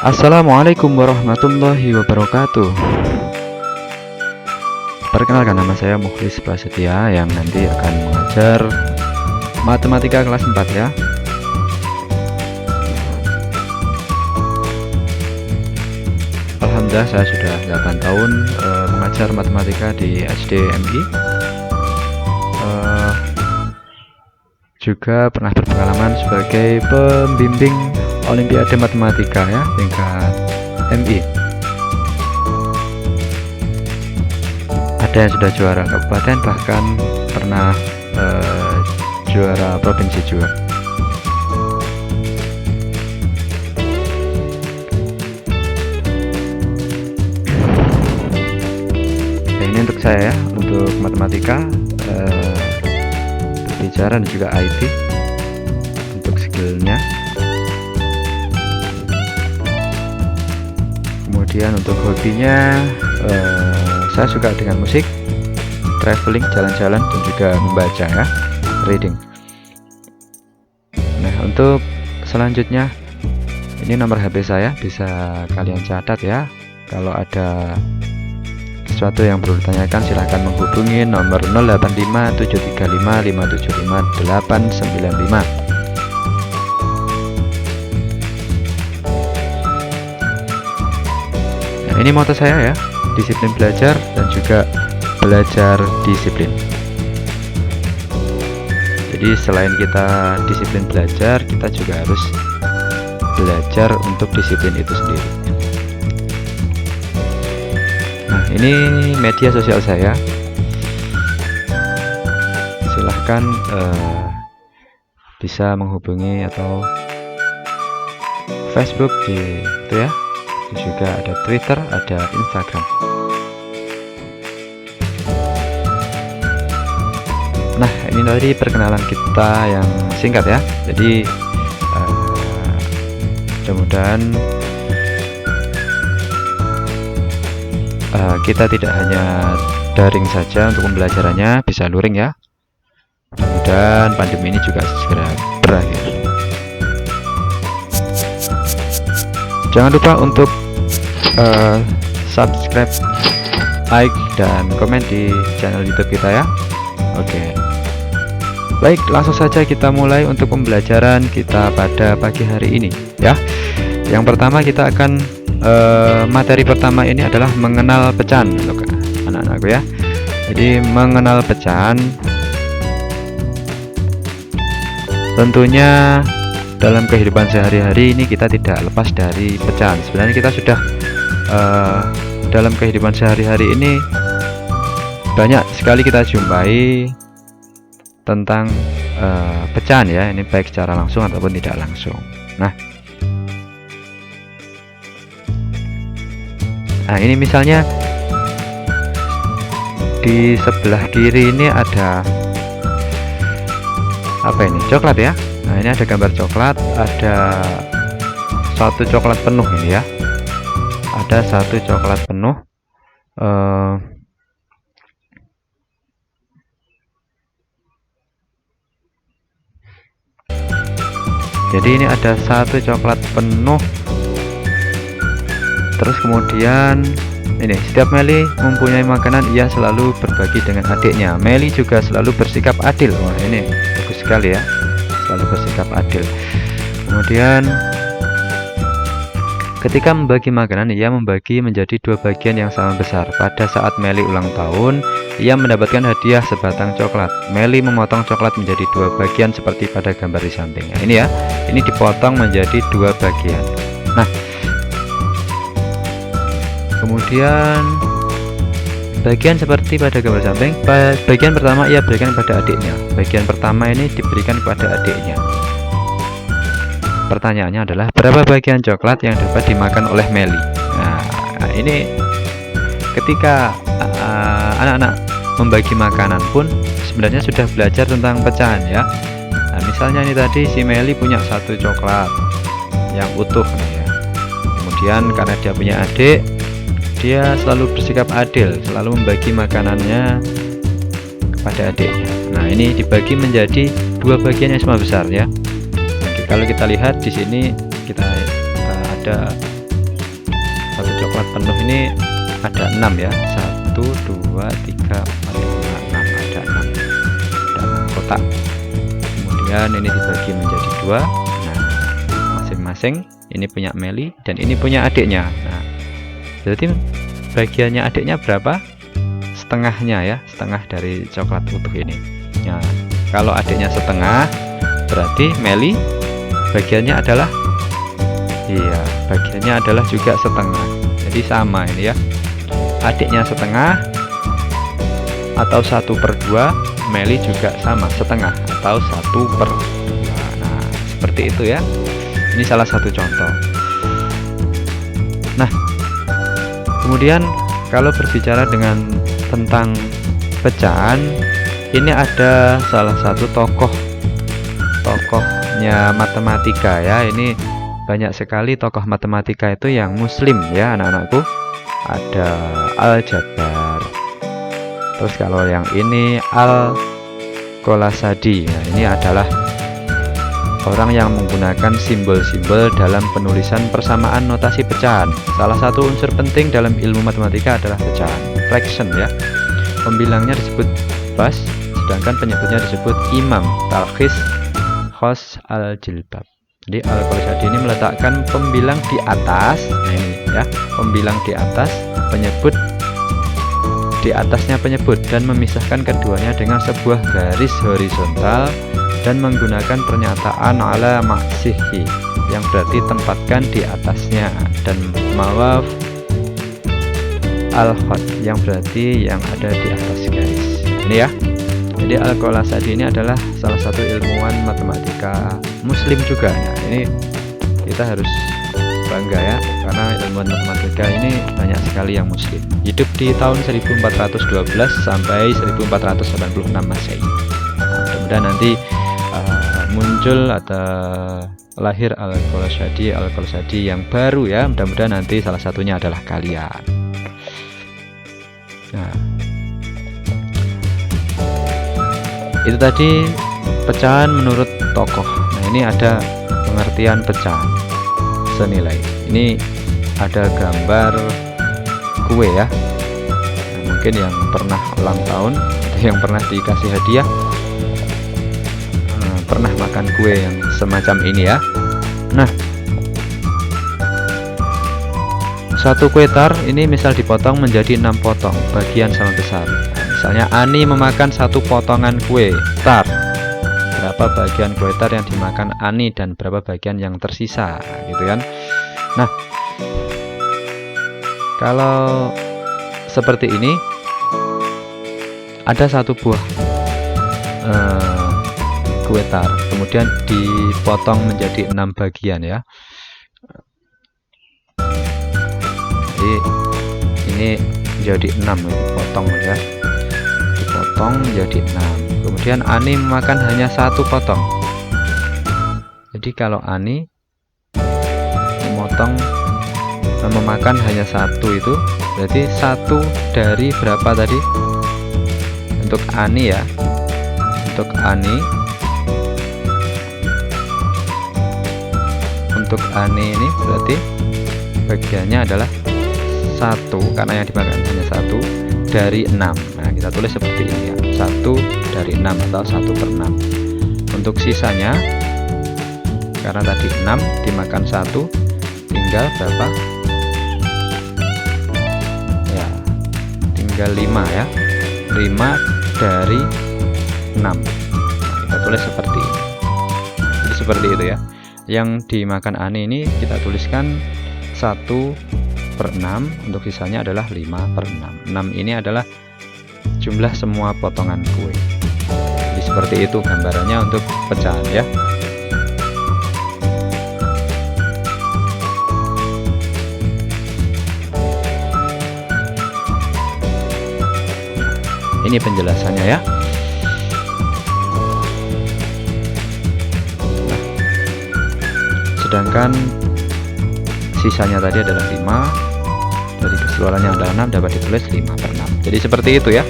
Assalamualaikum warahmatullahi wabarakatuh. Perkenalkan, nama saya Mukhlis Prasetya yang nanti akan mengajar matematika kelas 4 ya. Alhamdulillah saya sudah 8 tahun mengajar matematika di SDMI. Juga pernah berpengalaman sebagai pembimbing Olimpiade Matematika ya, tingkat MI. Ada yang sudah juara kabupaten, bahkan pernah juara provinsi juga. Ya, ini untuk saya ya, untuk matematika, berbicara dan juga IT untuk skillnya. Kemudian untuk hobinya, saya suka dengan musik, traveling, jalan-jalan, dan juga membaca ya, reading. Nah, untuk selanjutnya, ini nomor HP saya, bisa kalian catat ya. Kalau ada sesuatu yang perlu ditanyakan, silahkan menghubungi nomor 085 735 575 895. Ini moto saya ya, disiplin belajar dan juga belajar disiplin. Jadi selain kita disiplin belajar, kita juga harus belajar untuk disiplin itu sendiri. Nah, ini media sosial saya, silahkan bisa menghubungi atau Facebook di itu ya. Juga ada Twitter, ada Instagram. Nah, ini tadi perkenalan kita yang singkat ya. Jadi mudah-mudahan kita tidak hanya daring saja untuk pembelajarannya, bisa luring ya. Mudah-mudahan pandemi ini juga segera berakhir. Jangan lupa untuk subscribe, like, dan komen di channel YouTube kita ya. Oke. Baik, langsung saja kita mulai untuk pembelajaran kita pada pagi hari ini ya. Yang pertama kita akan materi pertama ini adalah mengenal pecahan untuk anak-anakku ya. Jadi mengenal pecahan tentunya dalam kehidupan sehari-hari ini kita tidak lepas dari pecahan. Sebenarnya kita sudah dalam kehidupan sehari-hari ini banyak sekali kita jumpai tentang pecahan ya. Ini baik secara langsung ataupun tidak langsung. Nah, ini misalnya di sebelah kiri ini ada apa ini? Coklat ya. Nah, ini ada gambar coklat, ada satu coklat penuh ini ya. Ada satu coklat penuh. Jadi ini ada satu coklat penuh. Terus kemudian ini, setiap Meli mempunyai makanan, ia selalu berbagi dengan adiknya. Meli juga selalu bersikap adil. Wah, ini bagus sekali ya. Selalu bersikap adil. Kemudian ketika membagi makanan, ia membagi menjadi dua bagian yang sama besar. Pada saat Meli ulang tahun, ia mendapatkan hadiah sebatang coklat. Meli memotong coklat menjadi dua bagian seperti pada gambar di samping. Nah, ini ya, ini dipotong menjadi dua bagian. Nah, kemudian bagian seperti pada gambar samping, bagian pertama ia berikan kepada adiknya. Bagian pertama ini diberikan kepada adiknya. Pertanyaannya adalah, berapa bagian coklat yang dapat dimakan oleh Meli? Nah, ini ketika anak-anak membagi makanan pun sebenarnya sudah belajar tentang pecahan ya. Nah, misalnya ini tadi si Meli punya satu coklat yang utuh nih ya. Kemudian karena dia punya adik, dia selalu bersikap adil, selalu membagi makanannya kepada adiknya. Nah, ini dibagi menjadi dua bagian yang sama besar ya. Oke, kalau kita lihat di sini kita ada satu coklat penuh ini ada 6 ya. 1 2 3 4 5 6, ada 6 kotak. Kemudian ini dibagi menjadi dua. Nah, masing-masing ini punya Meli dan ini punya adiknya. Nah, berarti bagiannya adiknya berapa? Setengahnya ya, setengah dari coklat utuh ini. Nah, kalau adiknya setengah, berarti Meli bagiannya adalah, iya, bagiannya adalah juga setengah. Jadi sama ini ya, adiknya setengah atau 1/2, Meli juga sama setengah atau 1/2. Nah, seperti itu ya. Ini salah satu contoh. Nah, kemudian kalau berbicara tentang pecahan, ini ada salah satu tokohnya matematika ya. Ini banyak sekali tokoh matematika itu yang muslim ya anak-anakku. Ada Al-Jabbar, terus kalau yang ini Al-Qolasadi. Nah, ini adalah orang yang menggunakan simbol-simbol dalam penulisan persamaan notasi pecahan. Salah satu unsur penting dalam ilmu matematika adalah pecahan, fraction ya. Pembilangnya disebut bas, sedangkan penyebutnya disebut imam, talkhis, khos, al-jilbab. Jadi Al-Qolasadi ini meletakkan pembilang di atas. Nah, ini ya, pembilang di atas, penyebut di atasnya penyebut, dan memisahkan keduanya dengan sebuah garis horizontal dan menggunakan pernyataan ala maksihi yang berarti tempatkan di atasnya, dan mawaf al-khot yang berarti yang ada di atas garis. Ini ya. Jadi Al-Qolasadi ini adalah salah satu ilmuwan matematika muslim juga. Nah, ini kita harus bangga ya, karena ilmuwan matematika ini banyak sekali yang muslim. Hidup di tahun 1412 sampai 1486 Masehi. Nah, mudah-mudahan nanti muncul atau lahir Al-Qolasadi yang baru ya. Mudah-mudahan nanti salah satunya adalah kalian. Nah, itu tadi pecahan menurut tokoh. Nah, ini ada pengertian pecahan senilai. Ini ada gambar kue ya. Nah, mungkin yang pernah ulang tahun atau yang pernah dikasih hadiah pernah makan kue yang semacam ini ya. Nah, satu kue tar ini misal dipotong menjadi 6 potong, bagian sama besar. Nah, misalnya Ani memakan satu potongan kue tar, berapa bagian kue tar yang dimakan Ani dan berapa bagian yang tersisa, gitu kan. Nah, kalau seperti ini ada satu buah kue tar, kemudian dipotong menjadi 6 bagian ya. Jadi ini jadi 6 potong ya, dipotong menjadi 6. Kemudian Ani memakan hanya satu potong. Jadi kalau Ani memakan hanya satu, itu berarti satu dari berapa tadi untuk Ani ya. Untuk Ani ini berarti bagiannya adalah 1, karena yang dimakan hanya 1 dari 6. Nah, kita tulis seperti ini ya, 1 dari 6 atau 1/6. Untuk sisanya, karena tadi 6 dimakan 1, tinggal berapa ya, tinggal 5 ya, 5 dari 6. Nah, kita tulis seperti ini. Jadi seperti itu ya. Yang dimakan Ani ini kita tuliskan 1/6, untuk sisanya adalah 5/6. 6 ini adalah jumlah semua potongan kue. Jadi seperti itu gambarannya untuk pecahan ya. Ini penjelasannya ya. sedangkan sisanya tadi adalah 5, dari keseluruhannya adalah 6, dapat ditulis 5/6. Jadi seperti itu ya.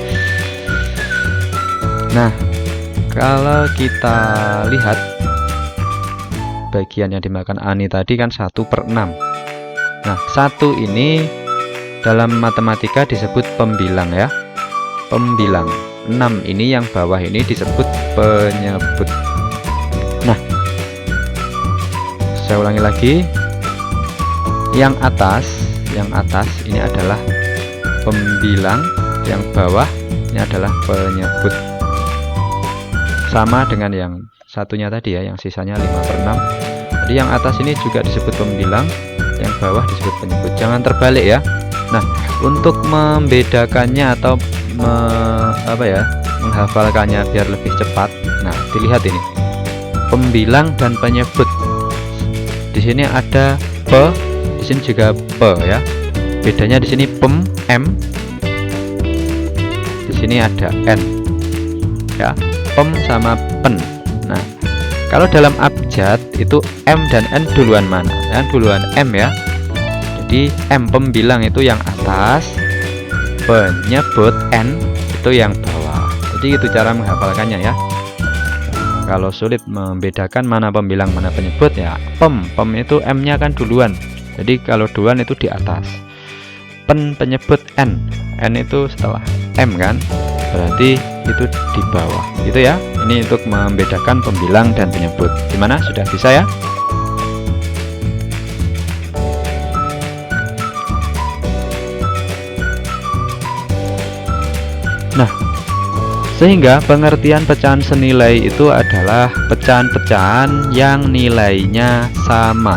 Nah, kalau kita lihat bagian yang dimakan Ani tadi kan 1/6. Nah, 1 ini dalam matematika disebut pembilang ya, pembilang. 6 ini yang bawah ini disebut penyebut. Nah, saya ulangi lagi, yang atas ini adalah pembilang, yang bawah ini adalah penyebut. Sama dengan yang satunya tadi ya, yang sisanya 5/6. Jadi yang atas ini juga disebut pembilang, yang bawah disebut penyebut. Jangan terbalik ya. Nah, untuk membedakannya atau menghafalkannya biar lebih cepat. Nah, dilihat ini. Pembilang dan penyebut. Di sini ada pe, di sini juga pe ya. Bedanya di sini pem, m. Di sini ada n. Ya, pem sama pen. Nah, kalau dalam abjad itu m dan n duluan mana? Yang duluan m ya. Jadi m pembilang itu yang atas, penyebut n itu yang bawah. Jadi itu cara menghafalkannya ya. Kalau sulit membedakan mana pembilang mana penyebut ya, pem itu m-nya kan duluan. Jadi kalau duluan itu di atas. Pen penyebut n itu setelah m kan. Berarti itu di bawah. Gitu ya. Ini untuk membedakan pembilang dan penyebut. Gimana? Sudah bisa ya? Nah, sehingga pengertian pecahan senilai itu adalah pecahan-pecahan yang nilainya sama,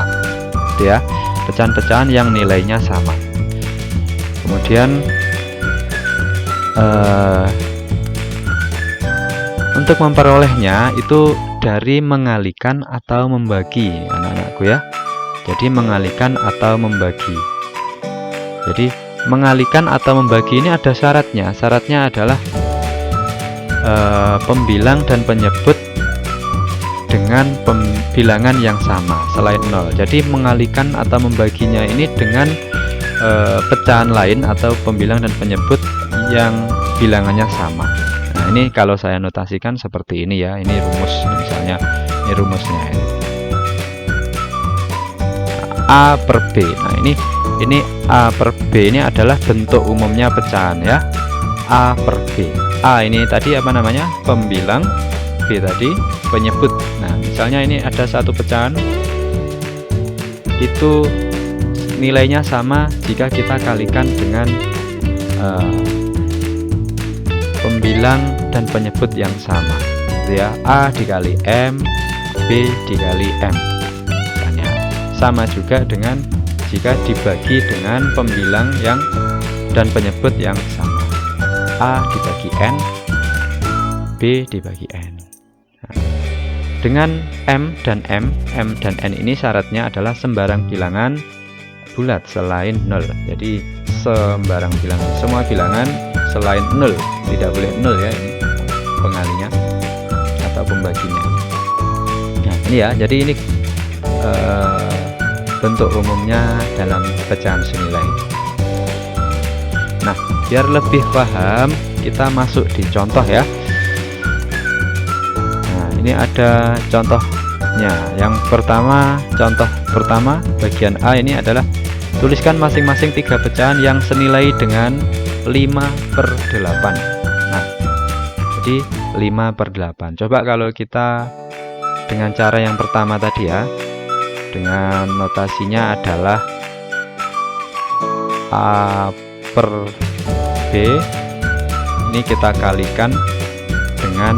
gitu ya. Pecahan-pecahan yang nilainya sama. Kemudian untuk memperolehnya itu dari mengalihkan atau membagi, anak-anakku ya. Jadi mengalihkan atau membagi. Jadi mengalihkan atau membagi ini ada syaratnya. Syaratnya adalah pembilang dan penyebut dengan pembilangan yang sama selain 0. Jadi mengalihkan atau membaginya ini dengan pecahan lain atau pembilang dan penyebut yang bilangannya sama. Nah, ini kalau saya notasikan seperti ini ya. Ini rumus, misalnya ini rumusnya ini. A per B. Nah, ini A per B ini adalah bentuk umumnya pecahan ya. A per B. A ini tadi apa namanya? Pembilang. B tadi penyebut. Nah, misalnya ini ada satu pecahan, itu nilainya sama jika kita kalikan dengan pembilang dan penyebut yang sama, gitu ya. A dikali M, B dikali M. Misalnya sama juga dengan jika dibagi dengan pembilang yang dan penyebut yang sama. A dibagi N, B dibagi N. Nah, dengan M dan N ini syaratnya adalah sembarang bilangan bulat selain 0. Jadi sembarang bilangan, semua bilangan selain 0, tidak boleh 0 ya, ini pengalinya atau pembaginya. Nah, ini ya, jadi ini bentuk umumnya dalam pecahan senilai. Nah, biar lebih paham kita masuk di contoh ya. Nah, ini ada contohnya. Yang pertama, contoh pertama bagian A ini adalah tuliskan masing-masing 3 pecahan yang senilai dengan 5/8. Nah, jadi 5/8. Coba kalau kita dengan cara yang pertama tadi ya, dengan notasinya adalah A per B, ini kita kalikan dengan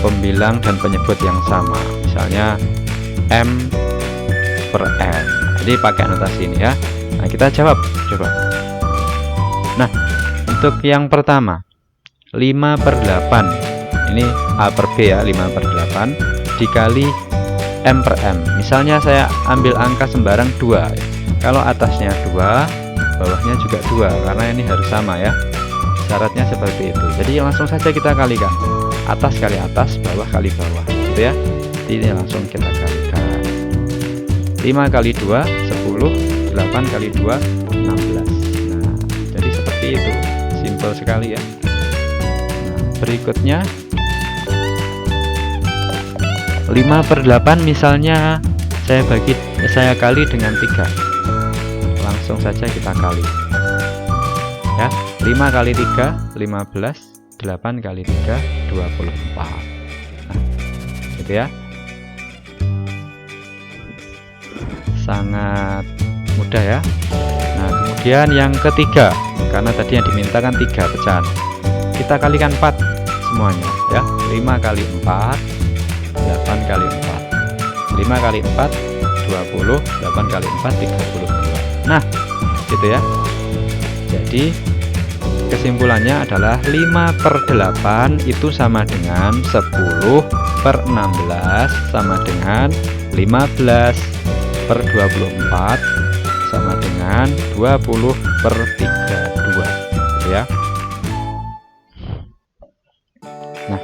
pembilang dan penyebut yang sama, misalnya M per N. Jadi pakai notasi ini ya. Nah, kita jawab coba. Nah, untuk yang pertama 5/8, ini A per B ya, 5/8 dikali M per M. Misalnya saya ambil angka sembarang 2. Kalau atasnya 2, bawahnya juga 2, karena ini harus sama ya. Syaratnya seperti itu. Jadi langsung saja kita kalikan. Atas kali atas, bawah kali bawah, gitu ya. Jadi ini langsung kita kalikan. 5 kali 2 10, 8 kali 2 16. Nah, jadi seperti itu, simple sekali ya. Nah, berikutnya 5/8 misalnya saya kali dengan 3. Langsung saja kita kali ya. 5 kali 3 15, 8 kali 3 24. Nah, gitu ya. Sangat mudah ya. Nah, kemudian yang ketiga, karena tadi yang diminta kan 3 pecahan, kita kalikan 4 semuanya ya. 5 kali 4 8 kali 4, 5 kali 4 20, 8 kali 4 32. Nah, gitu ya. Jadi kesimpulannya adalah 5/8 itu sama dengan 10/16 sama dengan 15/24 sama dengan 20/32 gitu ya. Nah,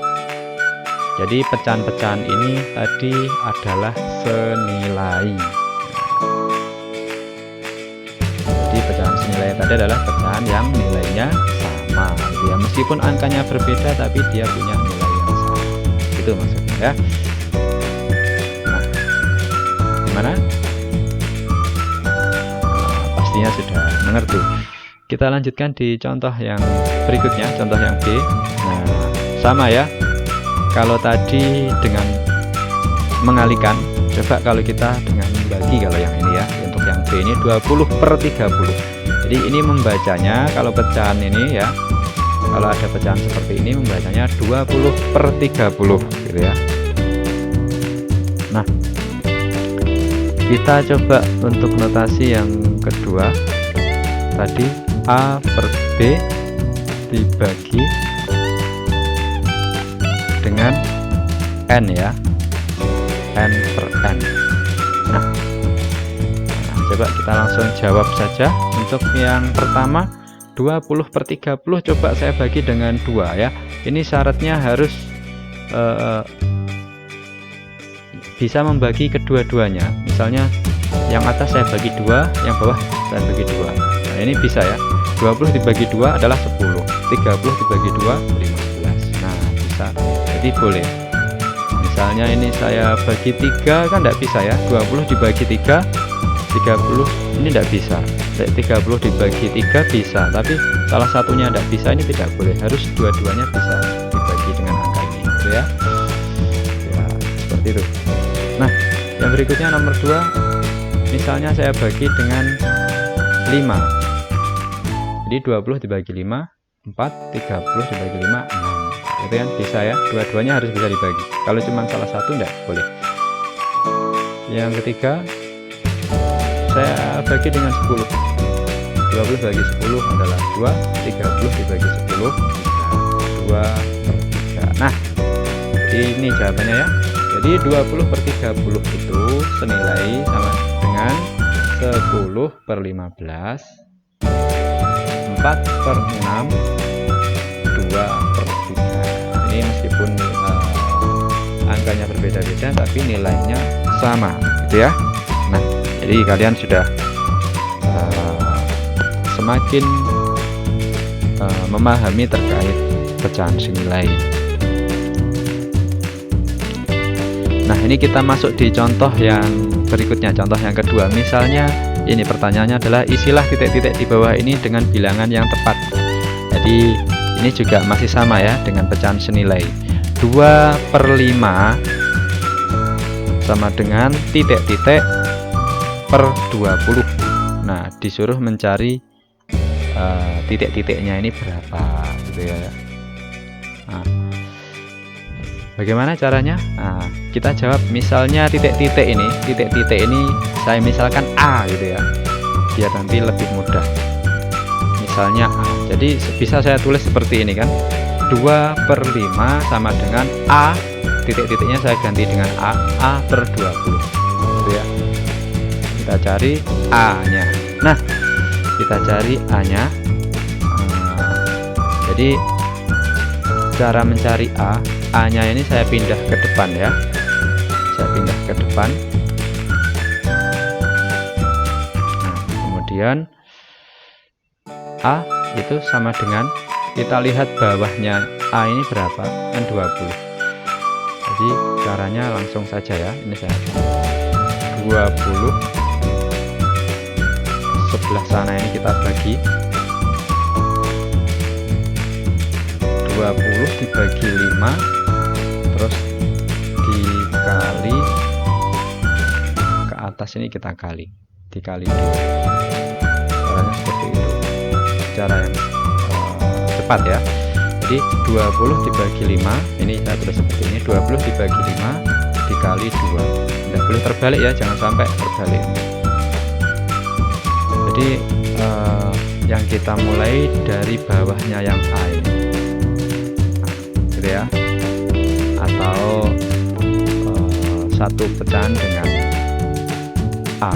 jadi pecahan-pecahan ini tadi adalah senilai. Jadi pecahan senilai tadi adalah pecahan yang nilainya sama gitu ya. Meskipun angkanya berbeda tapi dia punya nilai yang sama. Itu maksudnya ya. Nah, gimana? Pastinya sudah mengerti. Kita lanjutkan di contoh yang berikutnya, contoh yang B. Nah, sama ya. Kalau tadi dengan mengalihkan, coba kalau kita dengan membagi, kalau yang ini ya, untuk yang B ini 20/30. Jadi ini membacanya, kalau pecahan ini ya, kalau ada pecahan seperti ini membacanya 20/30 gitu ya. Nah, kita coba untuk notasi yang kedua tadi, A per B dibagi dengan N ya, N per N. Nah, coba kita langsung jawab saja. Untuk yang pertama 20/30 coba saya bagi dengan 2 ya. Ini syaratnya harus bisa membagi kedua-duanya. Misalnya yang atas saya bagi 2, yang bawah saya bagi 2. Nah, ini bisa ya. 20 dibagi 2 adalah 10, 30 dibagi 2 15. Nah, bisa. Jadi boleh. Misalnya ini saya bagi 3 kan tidak bisa ya. 20 dibagi 3 30, ini tidak bisa. 30 dibagi 3 bisa, tapi salah satunya tidak bisa, ini tidak boleh. Harus dua-duanya bisa dibagi dengan angka ini gitu ya. Ya, seperti itu. Nah, yang berikutnya nomor 2, misalnya saya bagi dengan 5. Jadi 20 dibagi 5 4, 30 dibagi 5 6. Itu kan bisa ya, dua-duanya harus bisa dibagi. Kalau cuma salah satu tidak boleh. Yang ketiga saya bagi dengan 10. 20 bagi 10 adalah 2, 30 dibagi 10 2/3. Nah, ini jawabannya ya. Jadi 20/30 itu senilai sama dengan 10/15, 4/6, 2/3. Ini meskipun angkanya berbeda-beda tapi nilainya sama gitu ya. Nah, jadi kalian sudah semakin memahami terkait pecahan senilai. Nah, ini kita masuk di contoh yang berikutnya, contoh yang kedua. Misalnya ini pertanyaannya adalah isilah titik-titik di bawah ini dengan bilangan yang tepat. Jadi ini juga masih sama ya dengan pecahan senilai. 2/5 sama dengan titik-titik per 20. Nah, disuruh mencari titik-titiknya ini berapa gitu ya. Nah, bagaimana caranya? Nah, kita jawab misalnya titik-titik ini saya misalkan A gitu ya, biar nanti lebih mudah. Misalnya A, jadi bisa saya tulis seperti ini kan, 2/5 sama dengan A, titik-titiknya saya ganti dengan A per 20 gitu ya. Kita cari A nya. Nah, kita cari A nya. Jadi cara mencari A nya ini saya pindah ke depan ya, saya pindah ke depan. Kemudian A itu sama dengan, kita lihat bawahnya A ini berapa, kan 20. Jadi caranya langsung saja ya, ini saya 20 sebelah sana ini kita bagi, 20 dibagi 5, terus dikali ke atas ini, kita kali, dikali 2. Caranya seperti itu, cara yang cepat ya. Jadi 20 dibagi 5, ini saya tulis seperti ini, 20 dibagi 5 dikali 2. Tidak boleh terbalik ya, jangan sampai terbalik. Jadi yang kita mulai dari bawahnya yang A ini, nah, gitu ya, atau satu pecahan dengan A.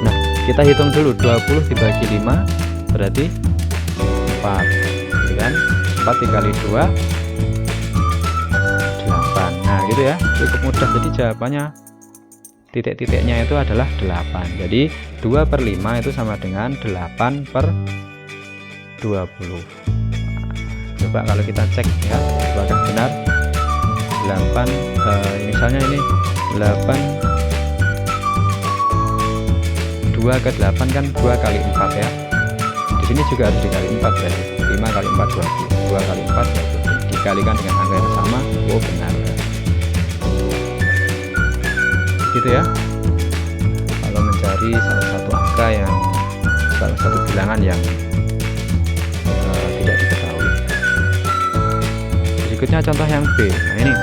Nah, kita hitung dulu, 20 dibagi 5 berarti 4, gitu kan? 4 dikali 2 8. Nah gitu ya, cukup mudah. Jadi jawabannya titik-titiknya itu adalah 8. Jadi 2/5 itu sama dengan 8/20. Coba kalau kita cek ya, apakah benar 8, misalnya ini 8, 2 ke 8 kan 2 kali 4 ya. Di sini juga harus dikali 4 berarti 5 kali 4 20, 2 kali 4 20, dikalikan dengan angka yang sama. Oh benar, gitu ya. Kalau mencari salah satu angka yang, salah satu bilangan yang tidak diketahui. Berikutnya contoh yang B. Nah ini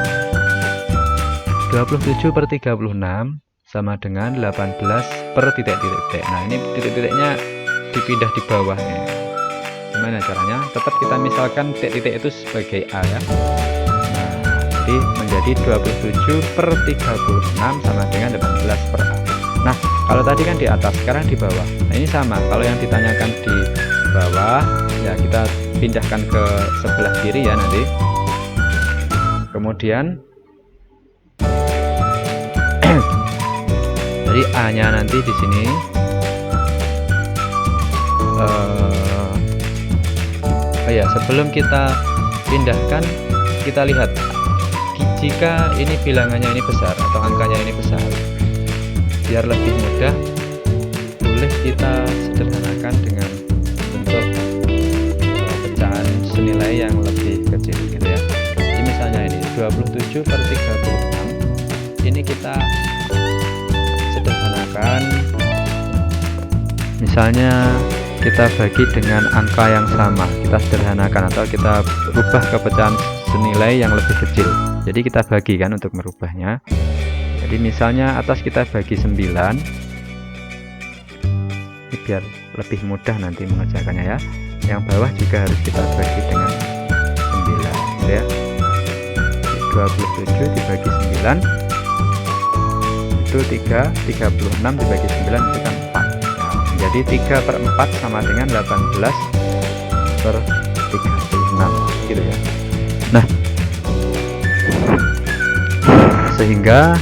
27/36 sama dengan 18/titik-titik. Nah ini titik-titiknya dipindah di bawahnya. Gimana caranya? Tetap kita misalkan titik-titik itu sebagai A ya. Nah, jadi menjadi 27/36 sama dengan 18/A. Nah, kalau tadi kan di atas, sekarang di bawah. Nah, ini sama. Kalau yang ditanyakan di bawah, ya kita pindahkan ke sebelah kiri ya nanti. Kemudian jadi A-nya nanti di sini ya, sebelum kita pindahkan, kita lihat jika ini bilangannya ini besar atau angkanya ini besar, biar lebih mudah boleh kita sederhanakan dengan bentuk pecahan senilai yang lebih kecil gitu ya. Jadi misalnya ini 27/36, ini kita sederhanakan, misalnya kita bagi dengan angka yang sama, kita sederhanakan atau kita rubah ke pecahan senilai yang lebih kecil. Jadi kita bagi kan untuk merubahnya. Jadi misalnya atas kita bagi 9, ini biar lebih mudah nanti mengerjakannya ya. Yang bawah juga harus kita bagi dengan 9 ya. 27 dibagi 9 itu 3, 36 dibagi 9 itu kan 4. Jadi 3/4 sama dengan 18/36 gitu ya. Nah, sehingga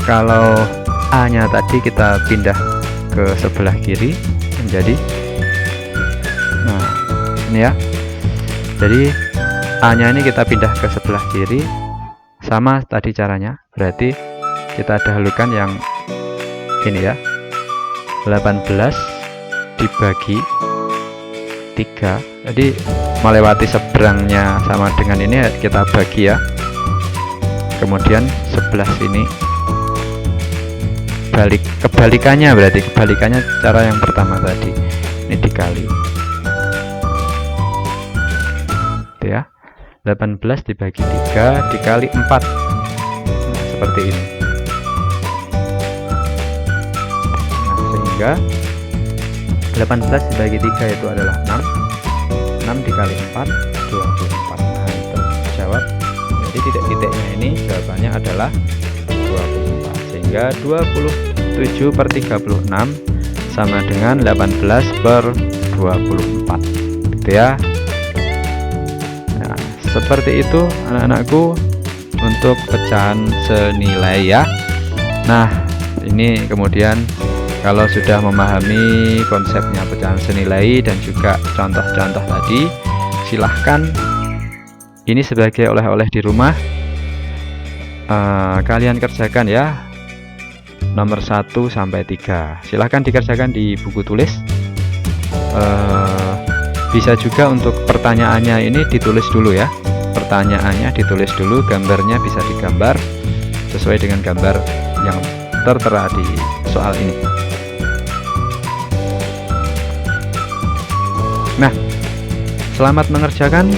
kalau A nya tadi kita pindah ke sebelah kiri menjadi, nah ini ya, jadi A nya ini kita pindah ke sebelah kiri, sama tadi caranya. Berarti kita dahulukan yang ini ya, 18 dibagi 3, jadi melewati seberangnya sama dengan ini kita bagi ya. Kemudian sebelah sini kebalikannya, berarti kebalikannya cara yang pertama tadi, ini dikali itu ya, 18 dibagi 3 dikali 4. Nah, seperti ini. Sehingga 18 dibagi 3 itu adalah 6, 6 dikali 4 24. Nah itu jawab. Jadi titik-titiknya ini jawabannya adalah 24. Sehingga 27/36 sama dengan 18/24 gitu ya. Nah seperti itu anak-anakku untuk pecahan senilai ya. Nah ini kemudian kalau sudah memahami konsepnya pecahan senilai dan juga contoh-contoh tadi, silahkan ini sebagai oleh-oleh di rumah. Kalian kerjakan ya, nomor 1 sampai 3. Silahkan dikerjakan di buku tulis. Bisa juga untuk pertanyaannya ini ditulis dulu ya. Pertanyaannya ditulis dulu, gambarnya bisa digambar sesuai dengan gambar yang tertera di soal ini. Nah, selamat mengerjakan.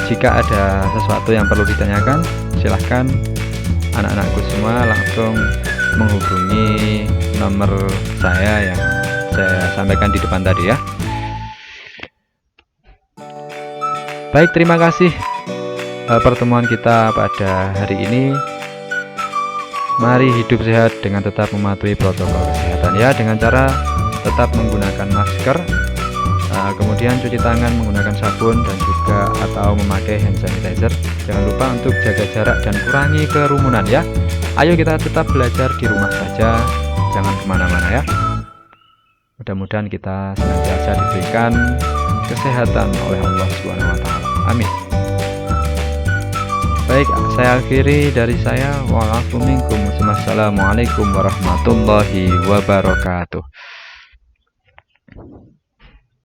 Jika ada sesuatu yang perlu ditanyakan, silahkan anak-anakku semua langsung menghubungi nomor saya yang saya sampaikan di depan tadi ya. Baik, terima kasih pertemuan kita pada hari ini. Mari hidup sehat dengan tetap mematuhi protokol kesehatan ya, dengan cara tetap menggunakan masker, kemudian cuci tangan menggunakan sabun dan juga atau memakai hand sanitizer. Jangan lupa untuk jaga jarak dan kurangi kerumunan ya. Ayo kita tetap belajar di rumah saja, jangan kemana-mana ya. Mudah-mudahan kita senantiasa diberikan kesehatan oleh Allah SWT. Amin. Baik, saya akhiri dari saya. Wassalamualaikum warahmatullahi wabarakatuh.